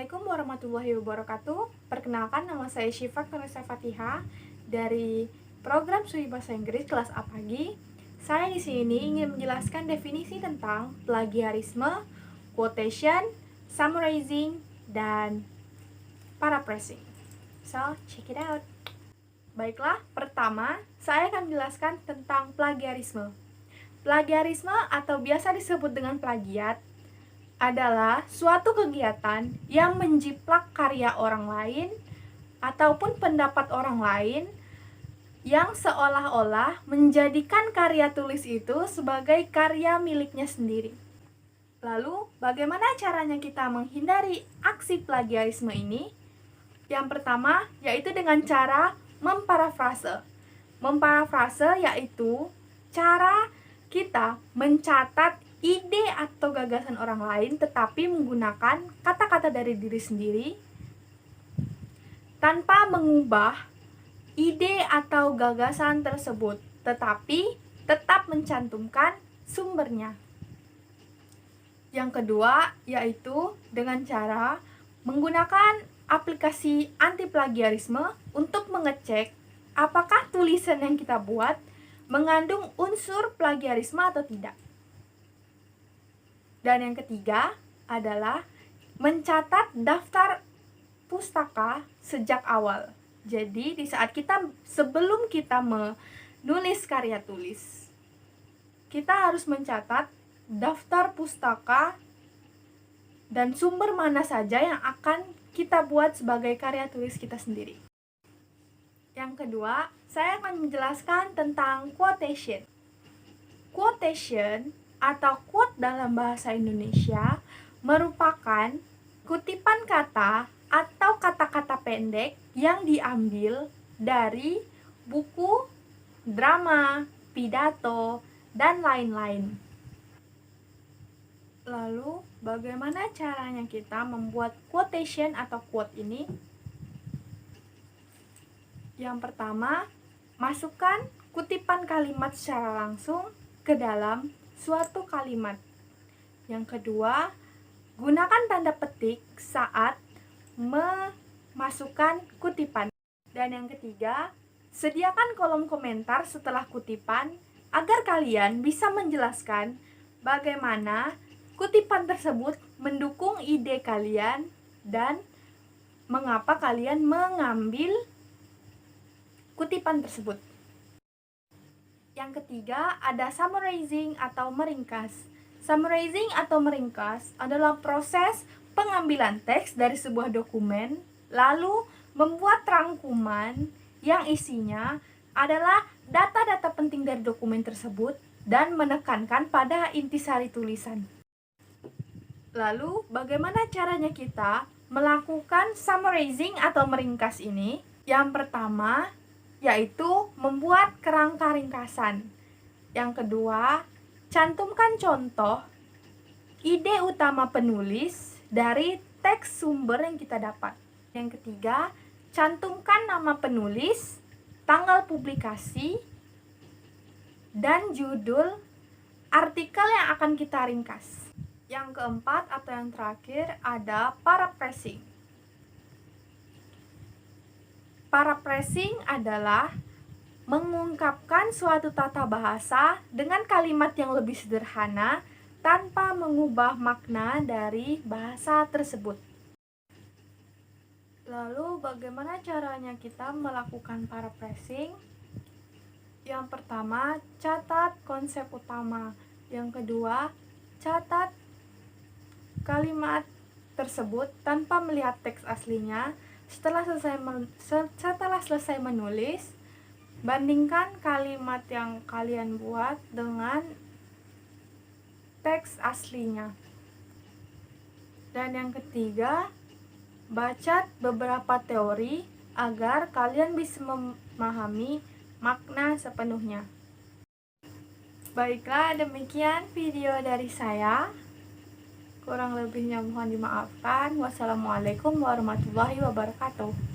Assalamualaikum warahmatullahi wabarakatuh. Perkenalkan, nama saya Syifa Kanesa Fatihah dari program studi bahasa Inggris kelas A pagi. Saya di sini ingin menjelaskan definisi tentang plagiarisme, quotation, summarizing, dan paraphrasing. So, check it out. Baiklah, pertama saya akan menjelaskan tentang plagiarisme. Plagiarisme atau biasa disebut dengan plagiat adalah suatu kegiatan yang menjiplak karya orang lain ataupun pendapat orang lain yang seolah-olah menjadikan karya tulis itu sebagai karya miliknya sendiri. Lalu, bagaimana caranya kita menghindari aksi plagiarisme ini? Yang pertama, yaitu dengan cara memparafrase. Memparafrase yaitu cara kita mencatat ide atau gagasan orang lain tetapi menggunakan kata-kata dari diri sendiri tanpa mengubah ide atau gagasan tersebut, tetapi tetap mencantumkan sumbernya. Yang kedua, yaitu dengan cara menggunakan aplikasi anti plagiarisme untuk mengecek apakah tulisan yang kita buat mengandung unsur plagiarisme atau tidak. Dan yang ketiga adalah mencatat daftar pustaka sejak awal. Jadi di saat sebelum kita menulis karya tulis, kita harus mencatat daftar pustaka dan sumber mana saja yang akan kita buat sebagai karya tulis kita sendiri. Yang kedua, saya akan menjelaskan tentang quotation. Quotation atau quote dalam bahasa Indonesia merupakan kutipan kata atau kata-kata pendek yang diambil dari buku, drama, pidato, dan lain-lain. Lalu, bagaimana caranya kita membuat quotation atau quote ini? Yang pertama, masukkan kutipan kalimat secara langsung ke dalam suatu kalimat. Yang kedua, gunakan tanda petik saat memasukkan kutipan. Dan yang ketiga, sediakan kolom komentar setelah kutipan agar kalian bisa menjelaskan bagaimana kutipan tersebut mendukung ide kalian dan mengapa kalian mengambil kutipan tersebut. Yang ketiga, ada summarizing atau meringkas. Summarizing atau meringkas adalah proses pengambilan teks dari sebuah dokumen, lalu membuat rangkuman yang isinya adalah data-data penting dari dokumen tersebut dan menekankan pada intisari tulisan. Lalu, bagaimana caranya kita melakukan summarizing atau meringkas ini? Yang pertama, yaitu membuat kerangka ringkasan. Yang kedua, cantumkan contoh ide utama penulis dari teks sumber yang kita dapat. Yang ketiga, cantumkan nama penulis, tanggal publikasi, dan judul artikel yang akan kita ringkas. Yang keempat atau yang terakhir ada paraphrasing. Paraphrasing adalah mengungkapkan suatu tata bahasa dengan kalimat yang lebih sederhana tanpa mengubah makna dari bahasa tersebut. Lalu, bagaimana caranya kita melakukan paraphrasing? Yang pertama, catat konsep utama. Yang kedua, catat kalimat tersebut tanpa melihat teks aslinya. Setelah selesai menulis, bandingkan kalimat yang kalian buat dengan teks aslinya. Dan yang ketiga, baca beberapa teori agar kalian bisa memahami makna sepenuhnya. Baiklah, demikian video dari saya. Kurang lebihnya mohon dimaafkan. Wassalamualaikum warahmatullahi wabarakatuh.